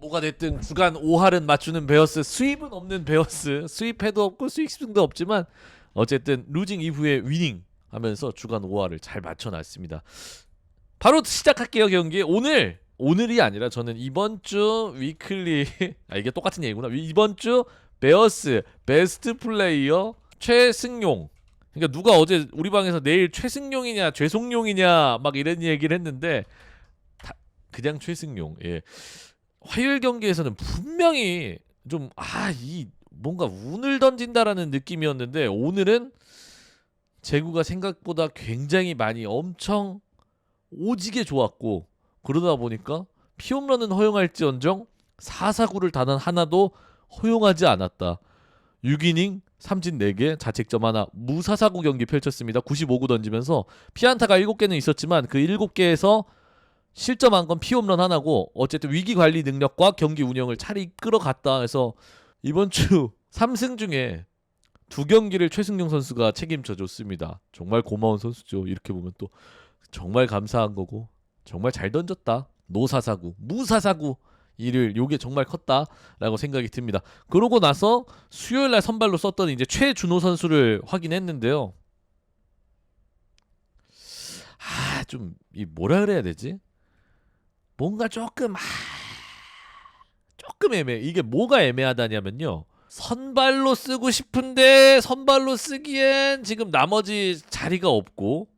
뭐가 됐든 주간 5할은 맞추는 베어스, 수입은 없는 베어스, 수입해도 없고 수익승도 없지만 어쨌든 루징 이후에 위닝 하면서 주간 5할을 잘 맞춰놨습니다. 바로 시작할게요. 경기 오늘이 아니라 저는 이번 주 위클리 이게 똑같은 얘기구나. 이번 주 베어스 베스트 플레이어 최승용. 그러니까 누가 어제 우리 방에서 내일 최승용이냐 죄송용이냐 막 이런 얘기를 했는데 그냥 최승용. 예. 화요일 경기에서는 분명히 좀 이 뭔가 운을 던진다라는 느낌이었는데 오늘은 제구가 생각보다 굉장히 많이 엄청 오지게 좋았고 그러다 보니까 피홈런은 허용할지언정 4사구를 단 하나도 허용하지 않았다. 6이닝 삼진 4개 자책점 하나 무사사구 경기 펼쳤습니다. 95구 던지면서 피안타가 7개는 있었지만 그 7개에서 실점한 건 피홈런 하나고 어쨌든 위기 관리 능력과 경기 운영을 잘 이끌어갔다 해서 이번 주 3승 중에 2경기를 최승용 선수가 책임져 줬습니다. 정말 고마운 선수죠. 이렇게 보면 또 정말 감사한 거고 정말 잘 던졌다. 노사사구 무사사구 일을 요게 정말 컸다라고 생각이 듭니다. 그러고 나서 수요일날 선발로 썼던 이제 최준호 선수를 확인했는데요. 좀 이 뭐라 그래야 되지? 뭔가 조금 애매해. 이게 뭐가 애매하다냐면요. 선발로 쓰고 싶은데 선발로 쓰기엔 지금 나머지 자리가 없고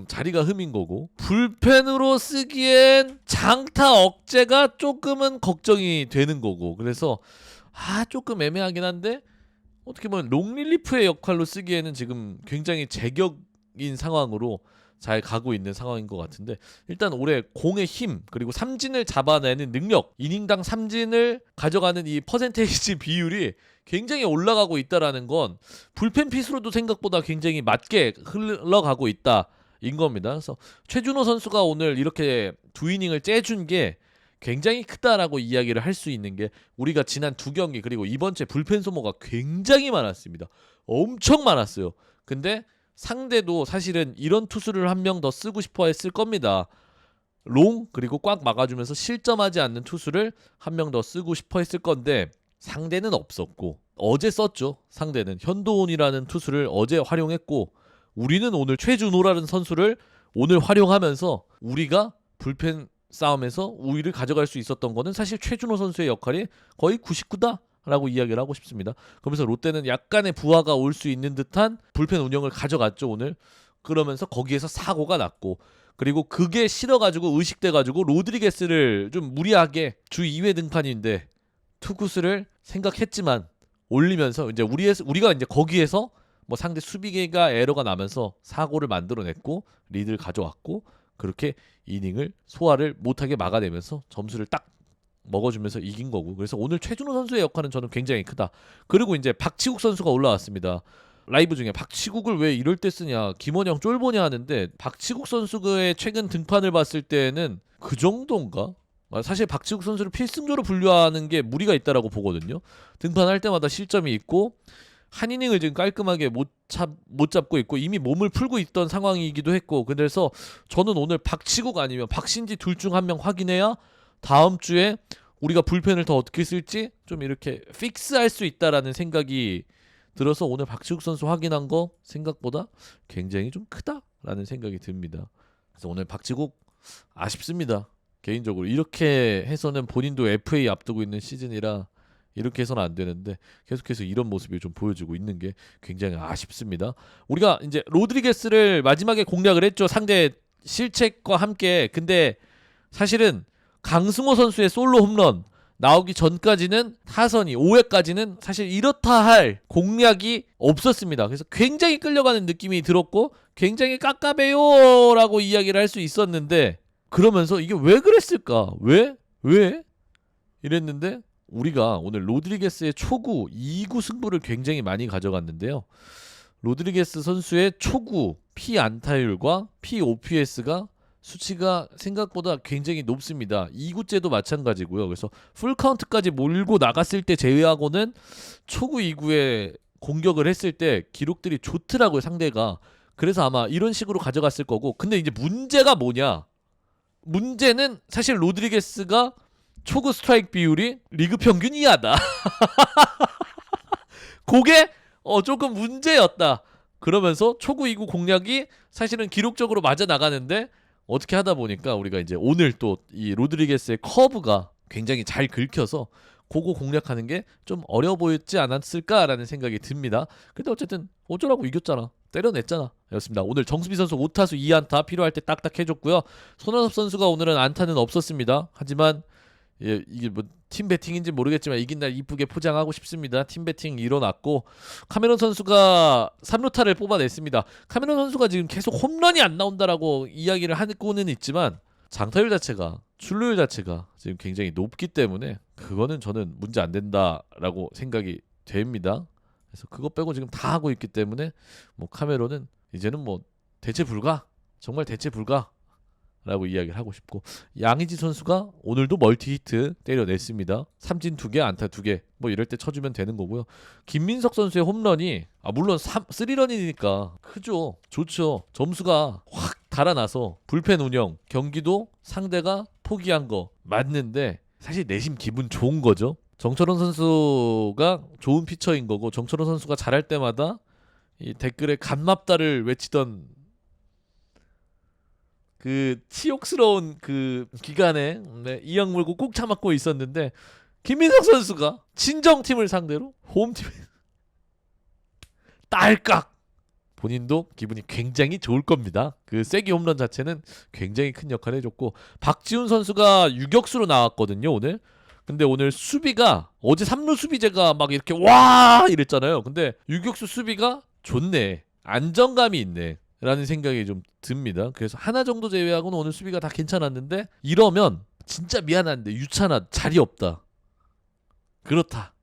자리가 흠인 거고 불펜으로 쓰기엔 장타 억제가 조금은 걱정이 되는 거고 그래서 조금 애매하긴 한데 어떻게 보면 롱릴리프의 역할로 쓰기에는 지금 굉장히 제격인 상황으로 잘 가고 있는 상황인 것 같은데 일단 올해 공의 힘 그리고 삼진을 잡아내는 능력 이닝당 삼진을 가져가는 이 퍼센테이지 비율이 굉장히 올라가고 있다라는 건 불펜 핏으로도 생각보다 굉장히 맞게 흘러가고 있다인 겁니다. 그래서 최준호 선수가 오늘 이렇게 2이닝을 째준 게 굉장히 크다라고 이야기를 할 수 있는 게 우리가 지난 2경기 그리고 이번 주에 불펜 소모가 굉장히 많았습니다. 엄청 많았어요. 근데 상대도 사실은 이런 투수를 한 명 더 쓰고 싶어 했을 겁니다. 롱 그리고 꽉 막아주면서 실점하지 않는 투수를 한 명 더 쓰고 싶어 했을 건데 상대는 없었고 어제 썼죠. 상대는 현도온이라는 투수를 어제 활용했고 우리는 오늘 최준호라는 선수를 오늘 활용하면서 우리가 불펜 싸움에서 우위를 가져갈 수 있었던 거는 사실 최준호 선수의 역할이 거의 99다 라고 이야기를 하고 싶습니다. 그러면서 롯데는 약간의 부하가 올 수 있는 듯한 불펜 운영을 가져갔죠 오늘. 그러면서 거기에서 사고가 났고 그리고 그게 싫어가지고 의식돼가지고 로드리게스를 좀 무리하게 주 2회 등판인데 투구수를 생각했지만 올리면서 이제 우리가 이제 거기에서 뭐 상대 수비계가 에러가 나면서 사고를 만들어냈고 리드를 가져왔고 그렇게 이닝을 소화를 못하게 막아내면서 점수를 딱 먹어주면서 이긴 거고 그래서 오늘 최준호 선수의 역할은 저는 굉장히 크다. 그리고 이제 박치국 선수가 올라왔습니다. 라이브 중에 박치국을 왜 이럴 때 쓰냐 김원영 쫄보냐 하는데 박치국 선수의 최근 등판을 봤을 때는 그 정도인가? 사실 박치국 선수를 필승조로 분류하는 게 무리가 있다라고 보거든요. 등판할 때마다 실점이 있고 한 이닝을 지금 깔끔하게 못 잡고 있고 이미 몸을 풀고 있던 상황이기도 했고 그래서 저는 오늘 박치국 아니면 박신지 둘 중 한 명 확인해야 다음 주에 우리가 불펜을 더 어떻게 쓸지 좀 이렇게 픽스할 수 있다라는 생각이 들어서 오늘 박지욱 선수 확인한 거 생각보다 굉장히 좀 크다라는 생각이 듭니다. 그래서 오늘 박지국 아쉽습니다. 개인적으로 이렇게 해서는 본인도 FA 앞두고 있는 시즌이라 이렇게 해서는 안 되는데 계속해서 이런 모습이 좀 보여주고 있는 게 굉장히 아쉽습니다. 우리가 이제 로드리게스를 마지막에 공략을 했죠. 상대 실책과 함께. 근데 사실은 강승호 선수의 솔로 홈런 나오기 전까지는 타선이 5회까지는 사실 이렇다 할 공략이 없었습니다. 그래서 굉장히 끌려가는 느낌이 들었고 굉장히 깝깝해요 라고 이야기를 할 수 있었는데 그러면서 이게 왜 그랬을까? 왜? 이랬는데 우리가 오늘 로드리게스의 초구 2구 승부를 굉장히 많이 가져갔는데요. 로드리게스 선수의 초구 피안타율과 POPS가 수치가 생각보다 굉장히 높습니다. 2구째도 마찬가지고요. 그래서 풀카운트까지 몰고 나갔을 때 제외하고는 초구 2구에 공격을 했을 때 기록들이 좋더라고요. 상대가. 그래서 아마 이런 식으로 가져갔을 거고 근데 이제 문제가 뭐냐. 문제는 사실 로드리게스가 초구 스트라이크 비율이 리그 평균 이하다. 그게 조금 문제였다. 그러면서 초구 2구 공략이 사실은 기록적으로 맞아 나가는데 어떻게 하다 보니까 우리가 이제 오늘 또 이 로드리게스의 커브가 굉장히 잘 긁혀서 그거 공략하는 게 좀 어려워 보였지 않았을까라는 생각이 듭니다. 근데 어쨌든 어쩌라고 이겼잖아. 때려냈잖아. 였습니다. 오늘 정수비 선수 5타수 2안타 필요할 때 딱딱 해줬고요. 손아섭 선수가 오늘은 안타는 없었습니다. 하지만 이게 뭐 팀 배팅인지 모르겠지만 이긴 날 이쁘게 포장하고 싶습니다. 팀 배팅 일어났고 카메론 선수가 3루타를 뽑아냈습니다. 카메론 선수가 지금 계속 홈런이 안 나온다라고 이야기를 하고는 있지만 장타율 자체가 출루율 자체가 지금 굉장히 높기 때문에 그거는 저는 문제 안 된다라고 생각이 됩니다. 그래서 그거 빼고 지금 다 하고 있기 때문에 뭐 카메론은 이제는 뭐 대체 불가, 정말 대체 불가 라고 이야기를 하고 싶고 양의지 선수가 오늘도 멀티 히트 때려냈습니다. 삼진 2개 안타 2개 뭐 이럴 때 쳐주면 되는 거고요. 김민석 선수의 홈런이 물론 3런이니까 크죠. 좋죠. 점수가 확 달아나서 불펜 운영 경기도 상대가 포기한 거 맞는데 사실 내심 기분 좋은 거죠. 정철원 선수가 좋은 피처인 거고 정철원 선수가 잘할 때마다 이 댓글에 간맙다를 외치던 그 치욕스러운 그 기간에 이악 물고 꾹 참았고 있었는데 김민석 선수가 친정팀을 상대로 홈팀에 딸깍 본인도 기분이 굉장히 좋을 겁니다. 그 쐐기 홈런 자체는 굉장히 큰 역할을 해줬고 박지훈 선수가 유격수로 나왔거든요 오늘. 근데 오늘 수비가 어제 3루 수비제가 막 이렇게 와 이랬잖아요. 근데 유격수 수비가 좋네. 안정감이 있네. 라는 생각이 좀 듭니다. 그래서 하나 정도 제외하고는 오늘 수비가 다 괜찮았는데 이러면 진짜 미안한데 유찬아 자리 없다. 그렇다.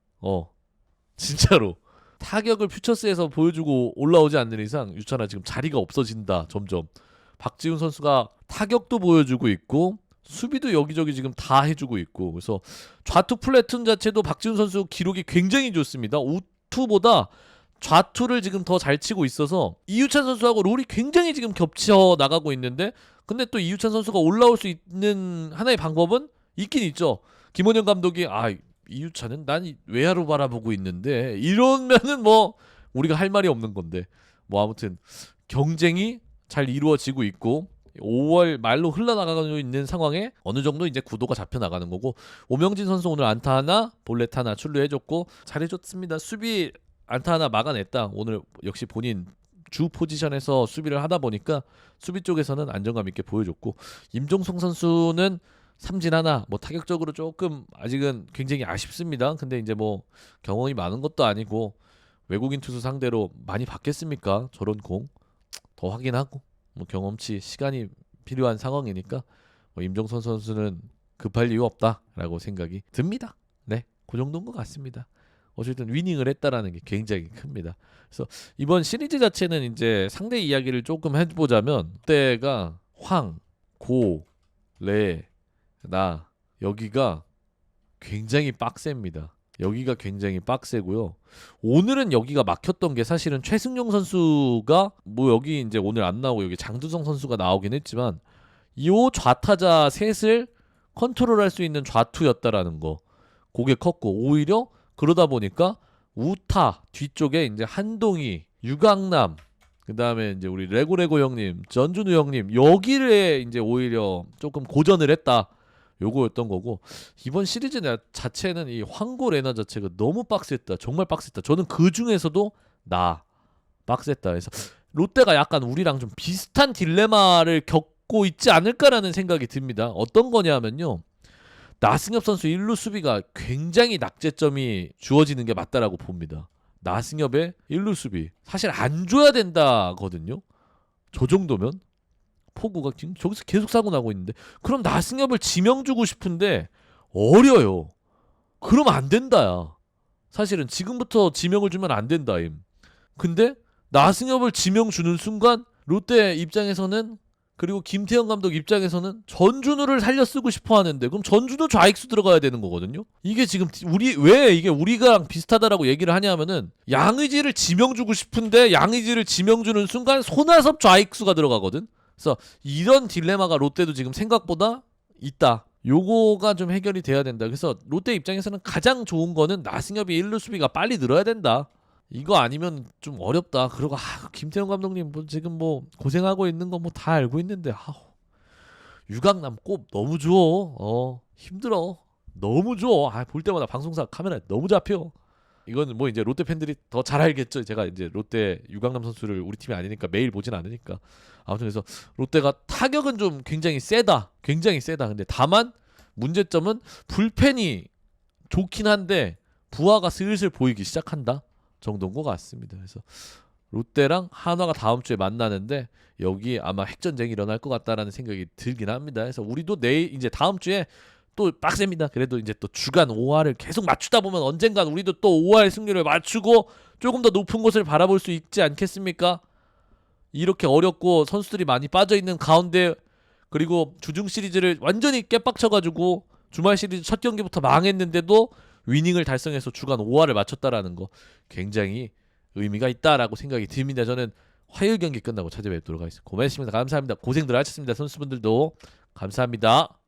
진짜로 타격을 퓨처스에서 보여주고 올라오지 않는 이상 유찬아 지금 자리가 없어진다. 점점 박지훈 선수가 타격도 보여주고 있고 수비도 여기저기 지금 다 해주고 있고 그래서 좌투 플래툰 자체도 박지훈 선수 기록이 굉장히 좋습니다. 우투보다 좌투를 지금 더 잘 치고 있어서 이유찬 선수하고 롤이 굉장히 지금 겹쳐 나가고 있는데 근데 또 이유찬 선수가 올라올 수 있는 하나의 방법은 있긴 있죠. 김원영 감독이 이유찬은 난 외야로 바라보고 있는데 이러면은 뭐 우리가 할 말이 없는 건데 뭐 아무튼 경쟁이 잘 이루어지고 있고 5월 말로 흘러나가고 있는 상황에 어느 정도 이제 구도가 잡혀 나가는 거고 오명진 선수 오늘 안타 하나 볼넷 하나 출루해줬고 잘해줬습니다. 수비 안타 하나 막아냈다. 오늘 역시 본인 주 포지션에서 수비를 하다 보니까 수비 쪽에서는 안정감 있게 보여줬고 임종성 선수는 삼진 하나 뭐 타격적으로 조금 아직은 굉장히 아쉽습니다. 근데 이제 뭐 경험이 많은 것도 아니고 외국인 투수 상대로 많이 받겠습니까? 저런 공 더 확인하고 뭐 경험치 시간이 필요한 상황이니까 뭐 임종성 선수는 급할 이유 없다라고 생각이 듭니다. 네, 그 정도인 것 같습니다. 어쨌든 위닝을 했다라는 게 굉장히 큽니다. 그래서 이번 시리즈 자체는 이제 상대 이야기를 조금 해보자면 그때가 황, 고, 레, 나 여기가 굉장히 빡셉니다. 여기가 굉장히 빡세고요. 오늘은 여기가 막혔던 게 사실은 최승용 선수가 뭐 여기 이제 오늘 안 나오고 여기 장두성 선수가 나오긴 했지만 이 좌타자 셋을 컨트롤할 수 있는 좌투였다라는 거. 그게 컸고 오히려 그러다 보니까 우타 뒤쪽에 이제 한동희, 유강남, 그 다음에 이제 우리 레고레고 형님, 전준우 형님 여기를 이제 오히려 조금 고전을 했다. 요거였던 거고 이번 시리즈 자체는 이 황고 레나 자체가 너무 빡셌다. 정말 빡셌다. 저는 그 중에서도 빡셌다. 그래서 롯데가 약간 우리랑 좀 비슷한 딜레마를 겪고 있지 않을까라는 생각이 듭니다. 어떤 거냐면요. 나승엽 선수 1루 수비가 굉장히 낙제점이 주어지는 게 맞다라고 봅니다. 나승엽의 1루 수비 사실 안 줘야 된다거든요. 저 정도면 포구가 지금 저기서 계속 사고 나고 있는데 그럼 나승엽을 지명 주고 싶은데 어려요. 그럼 안 된다야. 사실은 지금부터 지명을 주면 안 된다임. 근데 나승엽을 지명 주는 순간 롯데 입장에서는 그리고 김태형 감독 입장에서는 전준우를 살려 쓰고 싶어 하는데 그럼 전준우 좌익수 들어가야 되는 거거든요. 이게 지금 왜 이게 우리가 비슷하다라고 얘기를 하냐면은 양의지를 지명 주고 싶은데 양의지를 지명 주는 순간 손아섭 좌익수가 들어가거든. 그래서 이런 딜레마가 롯데도 지금 생각보다 있다. 요거가 좀 해결이 돼야 된다. 그래서 롯데 입장에서는 가장 좋은 거는 나승엽이 1루 수비가 빨리 늘어야 된다. 이거 아니면 좀 어렵다. 그리고 김태형 감독님 뭐 지금 뭐 고생하고 있는 거 뭐 다 알고 있는데 유강남 꼽 너무 줘. 힘들어. 너무 줘. 볼 때마다 방송사 카메라에 너무 잡혀. 이거는 뭐 이제 롯데 팬들이 더 잘 알겠죠. 제가 이제 롯데 유강남 선수를 우리 팀이 아니니까 매일 보진 않으니까. 아무튼 그래서 롯데가 타격은 좀 굉장히 세다. 굉장히 세다. 근데 다만 문제점은 불펜이 좋긴 한데 부하가 슬슬 보이기 시작한다 정도인 것 같습니다. 그래서 롯데랑 한화가 다음 주에 만나는데 여기 아마 핵전쟁이 일어날 것 같다라는 생각이 들긴 합니다. 그래서 우리도 내일 이제 다음 주에 또 빡셉니다. 그래도 이제 또 주간 5할을 계속 맞추다 보면 언젠간 우리도 또 5할 승률을 맞추고 조금 더 높은 곳을 바라볼 수 있지 않겠습니까? 이렇게 어렵고 선수들이 많이 빠져있는 가운데 그리고 주중 시리즈를 완전히 깨빡쳐가지고 주말 시리즈 첫 경기부터 망했는데도 위닝을 달성해서 주간 5할을 맞췄다라는 거 굉장히 의미가 있다라고 생각이 듭니다. 저는 화요일 경기 끝나고 찾아뵙도록 하겠습니다. 고맙습니다. 감사합니다. 고생들 하셨습니다. 선수분들도 감사합니다.